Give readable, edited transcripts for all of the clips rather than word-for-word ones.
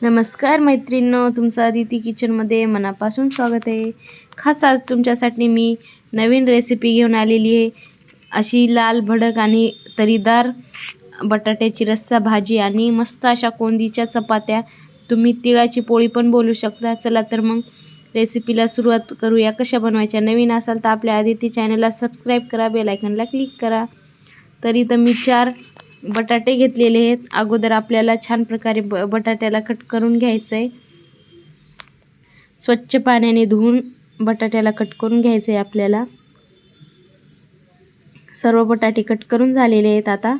नमस्कार मैत्रिणींनो, तुमचं अदिती किचनमध्ये मनापासून स्वागत आहे. खास आज तुमच्यासाठी मी नवीन रेसिपी घेऊन आलेली आहे. अशी लाल भडक आणि तरीदार बटाट्याची रस्सा भाजी आणि मस्त अशा कोंदीच्या चपात्या, तुम्ही तिळाची पोळी पण बोलू शकता. चला तर मग रेसिपीला सुरुवात करूया. कशा बनवायच्या? नवीन असाल तर आपल्या अदिती चॅनलला सबस्क्राईब करा, बेल आयकॉनला क्लिक करा. तरी तर मी 4 बटाटे घेतलेले आहेत. अगोदर आपल्याला छान प्रकारे बटाट्याला कट करून घ्यायचं आहे. स्वच्छ पाण्याने धुवून बटाट्याला कट करून घ्यायचं आहे आपल्याला. सर्व बटाटे कट करून झालेले आहेत. आता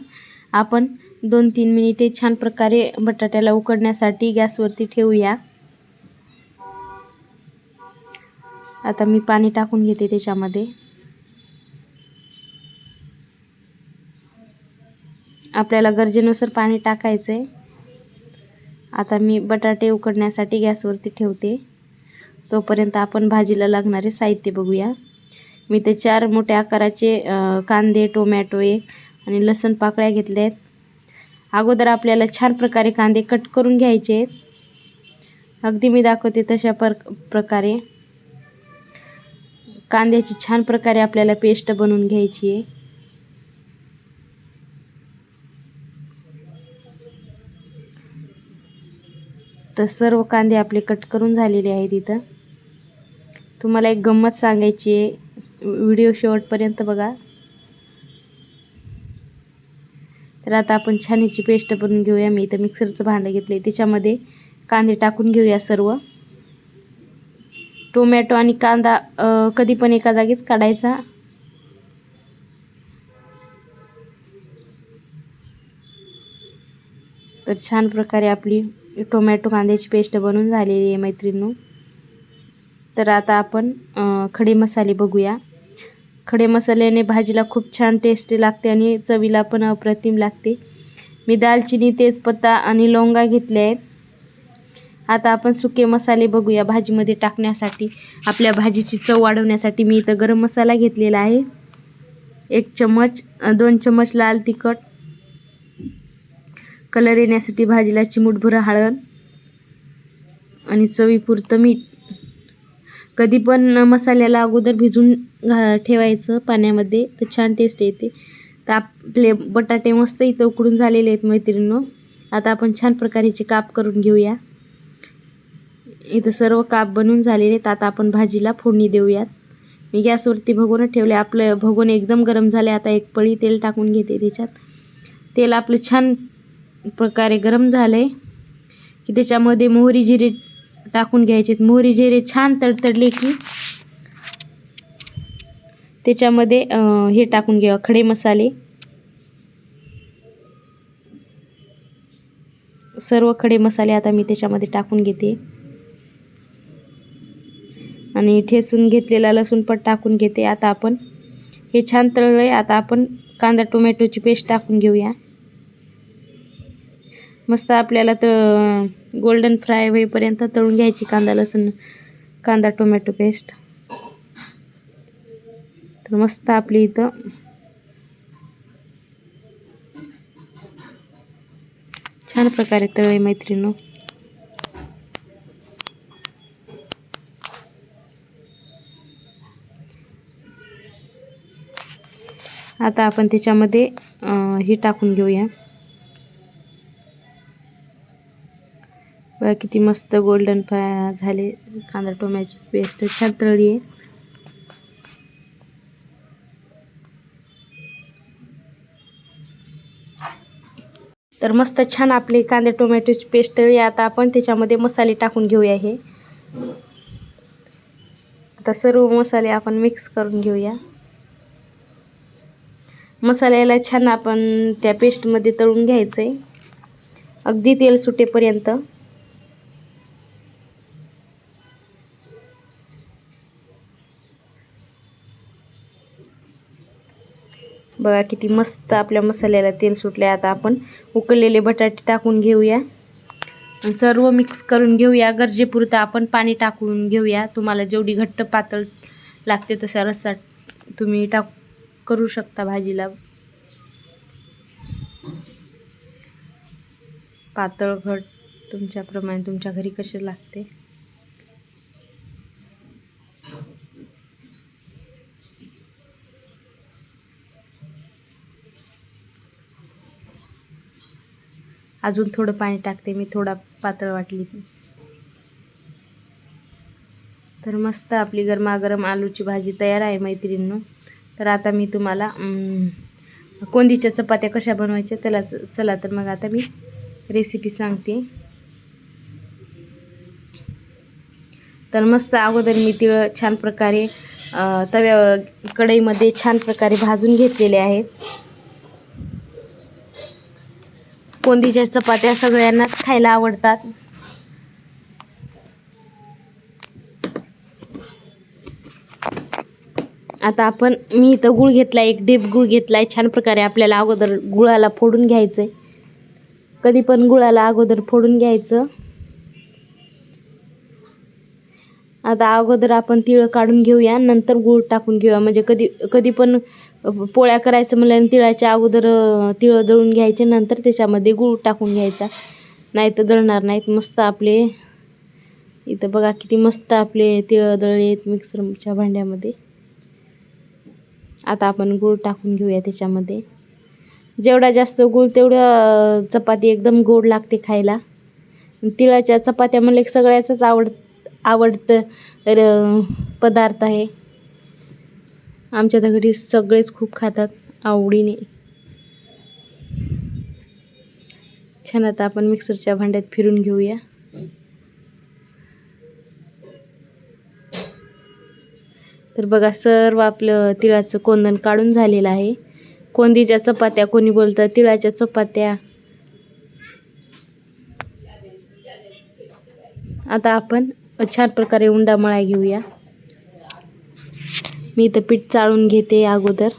आपण 2-3 मिनिटे छान प्रकारे बटाट्याला उकडण्यासाठी गॅसवरती ठेवूया. आता मी पाणी टाकून घेते त्याच्यामध्ये. आपल्याला गरजेनुसार पाणी टाकायचं आहे. आता मी बटाटे उकडण्यासाठी गॅसवरती ठेवते. तोपर्यंत आपण भाजीला लागणारे साहित्य बघूया. मी ते 4 मोठ्या आकाराचे कांदे, टोमॅटो 1 आणि लसूण पाकळ्या घेतल्या आहेत. अगोदर आपल्याला छान प्रकारे कांदे कट करून घ्यायचे आहेत. अगदी मी दाखवते तशा प्रकारे कांद्याची छान प्रकारे आपल्याला पेस्ट बनवून घ्यायची आहे. तर सर्व कांदे आपले कट करून झालेले आहेत. इथं तुम्हाला एक गंमत सांगायची आहे, व्हिडिओ शेवटपर्यंत बघा. तर आता आपण छान याची पेस्ट बनवून घेऊया. मी इथं मिक्सरचं भांडं घेतलं, त्याच्यामध्ये कांदे टाकून घेऊया सर्व. टोमॅटो आणि कांदा कधी पण एका जागीच काढायचा. तर छान प्रकारे आपली टोमॅटो कांद्याची पेस्ट बनवून झालेली आहे मैत्रिणींनो. तर आता आपण खडे मसाले बघूया. खडे मसाल्याने भाजीला खूप छान टेस्टी लागते आणि चवीला पण अप्रतिम लागते. मी दालचिनी, तेजपत्ता आणि लवंगा घेतले आहेत. आता आपण सुके मसाले बघूया भाजीमध्ये टाकण्यासाठी. आपल्या भाजीची चव वाढवण्यासाठी मी इथं गरम मसाला घेतलेला आहे 1 चम्मच, 2 चम्मच लाल तिखट, कलर येण्यासाठी भाजीला चिमूटभर हळद आणि चवीपुरतं मीठ. कधी पण मसाल्याला अगोदर भिजून ठेवायचं पाण्यामध्ये, तर छान टेस्ट येते. तर आपले बटाटे मस्त इथं उकडून झालेले आहेत मैत्रिणींनो. आता आपण छान प्रकारेचे काप करून घेऊया. इथं सर्व काप बनवून झालेले आहेत. आता आपण भाजीला फोडणी देऊयात. मी गॅसवरती भगोनं ठेवले. आपलं भगोनं एकदम गरम झाले. आता 1 पळी तेल टाकून घेते त्याच्यात. तेल आपलं छान प्रकारे गरम झालंय की त्याच्यामध्ये मोहरी जिरे टाकून घ्यायचे. मोहरी जिरे छान तडतडले की त्याच्यामध्ये हे टाकून घ्यावं, खडे मसाले. सर्व खडे मसाले आता मी त्याच्यामध्ये टाकून घेते आणि ठेचून घेतलेला लसूण पण टाकून घेते. आता आपण हे छान तळलंय. आता आपण कांदा टोमॅटोची पेस्ट टाकून घेऊया. मस्त आपल्याला तर गोल्डन फ्राय होईपर्यंत तळून घ्यायची कांदा टोमॅटो पेस्ट. तर मस्त आपली इथं छान प्रकारे तळले मैत्रिणींनो. आता आपण त्याच्यामध्ये हे टाकून घेऊया. बघा किती मस्त गोल्डन फ्राय झाले. कांदा टोमॅटोची पेस्ट छान तळली आहे. तर मस्त छान आपली कांदा टोमॅटोची पेस्ट तळली. आता आपण त्याच्यामध्ये मसाले टाकून घेऊया. हे आता सर्व मसाले आपण मिक्स करून घेऊया. मसाल्याला छान आपण त्या पेस्टमध्ये तळून घ्यायचं आहे अगदी तेल सुटेपर्यंत. बघा किती मस्त आपल्या मसाल्याला तेल सुटले. आता आपण उकळलेले बटाटे टाकून घेऊया आणि सर्व मिक्स करून घेऊया. गरजेपुरतं आपण पाणी टाकून घेऊया. तुम्हाला जेवढी घट्ट पातळ लागते तसा रस्सा तुम्ही करू शकता भाजीला. पातळ घट तुमच्याप्रमाणे तुमच्या घरी कसे लागते. अजून थोडं पाणी टाकते मी, थोडा पातळ वाटली ती. तर मस्त आपली गरमागरम आलूची भाजी तयार आहे मैत्रिणींनो. तर आता मी तुम्हाला कोंदीच्या चपात्या कशा बनवायच्या त्याला चला तर मग आता मी रेसिपी सांगते. तर मस्त अगोदर मी तीळ छान प्रकारे कढईमध्ये छान प्रकारे भाजून घेतलेले आहेत. कोंदीच्या चपात्या सगळ्यांनाच खायला आवडतात. आता मी इथं गूळ घेतलाय, 1 ढीप गूळ घेतलाय. छान प्रकारे आपल्याला अगोदर गुळाला फोडून घ्यायचंय. कधी पण गुळाला अगोदर फोडून घ्यायचं. आता अगोदर आपण तीळ काढून घेऊया, नंतर गूळ टाकून घेऊया. म्हणजे कधी पण पोळ्या करायचं म्हणल्याने तिळाच्या अगोदर तीळ दळून घ्यायचे, नंतर त्याच्यामध्ये गूळ टाकून घ्यायचा, नाही तर दळणार नाहीत. मस्त आपले इथं बघा किती मस्त आपले तीळ दळले आहेत मिक्सरच्या भांड्यामध्ये. आता आपण गूळ टाकून घेऊया त्याच्यामध्ये. जेवढा जास्त गूळ तेवढं चपाती एकदम गोड लागते खायला. तिळाच्या चपात्या म्हणले सगळ्याच आवडतं पदार्थ आहे. आमच्या घरी सगळेच खूप खातात आवडीने. छान आता आपण मिक्सरच्या भांड्यात फिरून घेऊया. तर बघा सर्व आपलं तिळाचं कोंदण काढून झालेलं आहे. कोंदीच्या चपात्या कोणी बोलतं, तिळाच्या चपात्या. आता आपण छान प्रकारे उंडा मळाय घेऊया. मी इथं पीठ चाळून घेते अगोदर.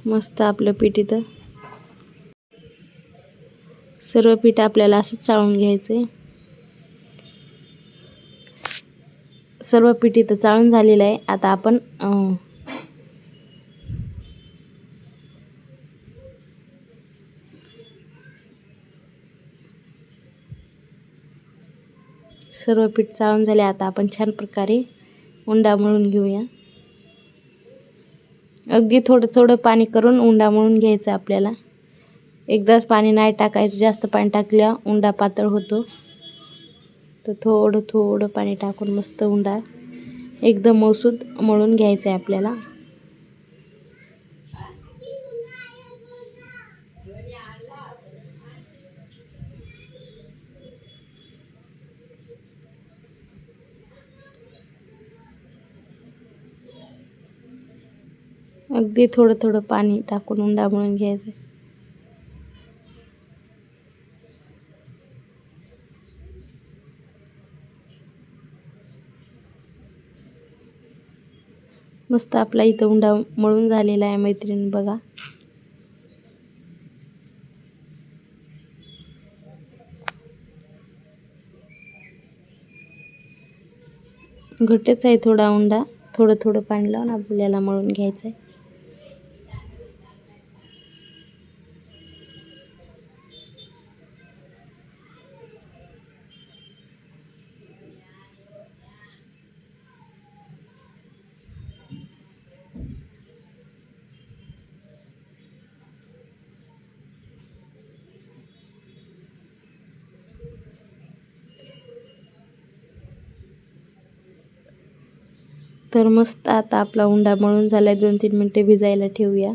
मस्त आपलं पीठ इथं सर्व पीठ आपल्याला असं चाळून घ्यायचंय. सर्व पीठ इथं चाळून झालेलं आहे. आता आपण सर्व पीठ चाळून झाले. आता आपण छान प्रकारे उंडा मळून घेऊया. अगदी थोडं थोडं पाणी करून उंडा मळून घ्यायचा आपल्याला. एकदाच पाणी नाही टाकायचं, जास्त पाणी टाकल्या उंडा पातळ होतो. तर थोडं थोडं पाणी टाकून मस्त उंडा एकदम मऊसूत मळून घ्यायचं आहे आपल्याला. अगदी थोडं थोडं पाणी टाकून उंडा मळून घ्यायचं. मस्त आपला इथं उंडा मळून झालेला आहे मैत्रिणी बघा. घट्टच आहे थोडा उंडा. थोडं थोडं पाणी लावून आपल्याला मळून घ्यायचं आहे. तर मस्त आता आपला उंडा मळून झालाय. 2-3 मिनिटे भिजायला ठेवूया.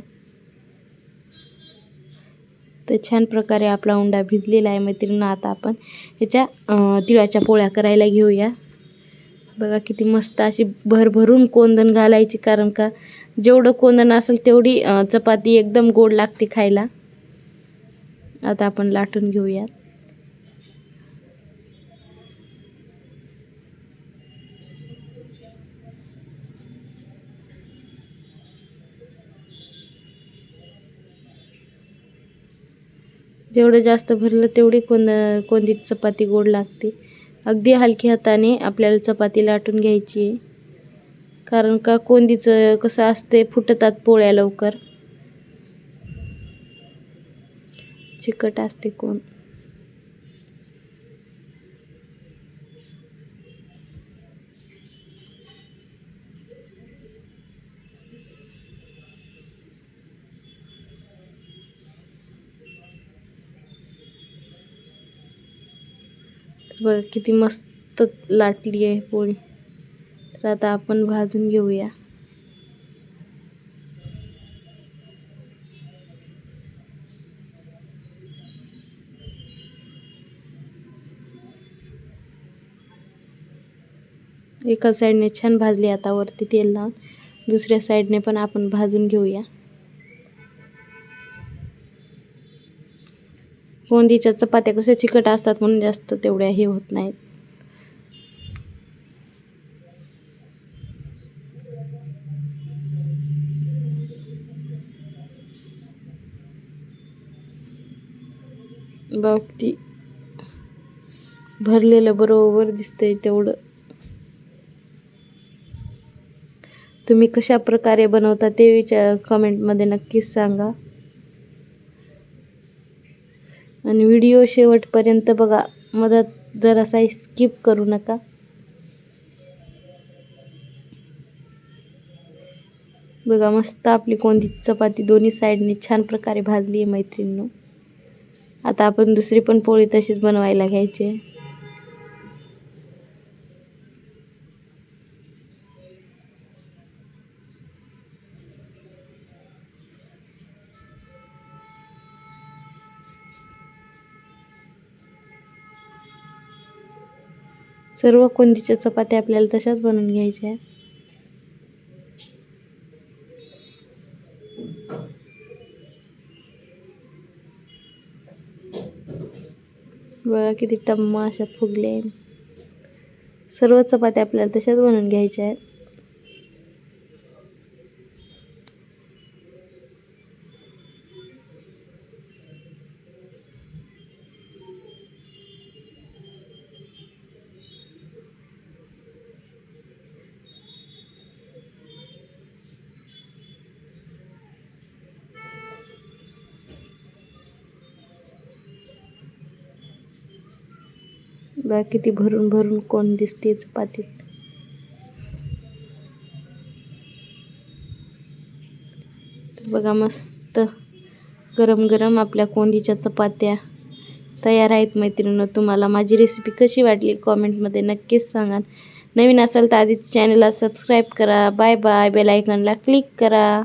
तर छान प्रकारे आपला उंडा भिजलेला आहे मैत्रिणी. आता आपण ह्याच्या तिळाच्या पोळ्या करायला घेऊया. बघा किती मस्त अशी भरभरून कोंदण घालायची, कारण का जेवढं कोंदण असेल तेवढी चपाती एकदम गोड लागते खायला. आता आपण लाटून घेऊया. जेवढं जास्त भरलं तेवढी कोंदी चपाती गोड लागते. अगदी हलक्या हाताने आपल्याला चपाती लाटून घ्यायची. कारण का कोंदीचं कसं असते, फुटतात पोळ्या लवकर, चिकट असते कोण. बघा किती मस्त लाटली आहे पोळी. तर आता आपण भाजून घेऊया. एका साईडने छान भाजली, आता वरती तेल लावून दुसऱ्या साईडने पण आपण भाजून घेऊया. कोंदीच्या चपात्या कशा चिकट असतात म्हणून जास्त तेवढ्या हे होत नाहीत. बघ ती भरलेलं बरोबर दिसतंय तेवढं. तुम्ही कशा प्रकारे बनवता ते कमेंटमध्ये नक्कीच सांगा. आणि व्हिडिओ शेवटपर्यंत बघा, मदत जरासा स्किप करू नका. बघा मस्त आपली कोंदीची चपाती दोन्ही साईडने छान प्रकारे भाजली आहे मैत्रिणींनो. आता आपण दुसरी पण पोळी तशीच बनवायला घ्यायची आहे. सर्व कोंदीच्या चपात्या आपल्याला तशाच बनवून घ्यायच्या आहेत. बघा किती टम्मा अशा फुगल्या. सर्व चपात्या आपल्याला तशाच बनवून घ्यायच्या आहेत. बघा किती भरून भरून कोण दिसते चपातीत. बघा मस्त गरम गरम आपल्या कोंदीच्या चपात्या तयार आहेत मैत्रिणींनो. तुम्हाला माझी रेसिपी कशी वाटली कॉमेंटमध्ये नक्कीच सांगा. नवीन असाल तर आधी चॅनलला सबस्क्राईब करा. Bye bye. बेल आयकॉनला क्लिक करा.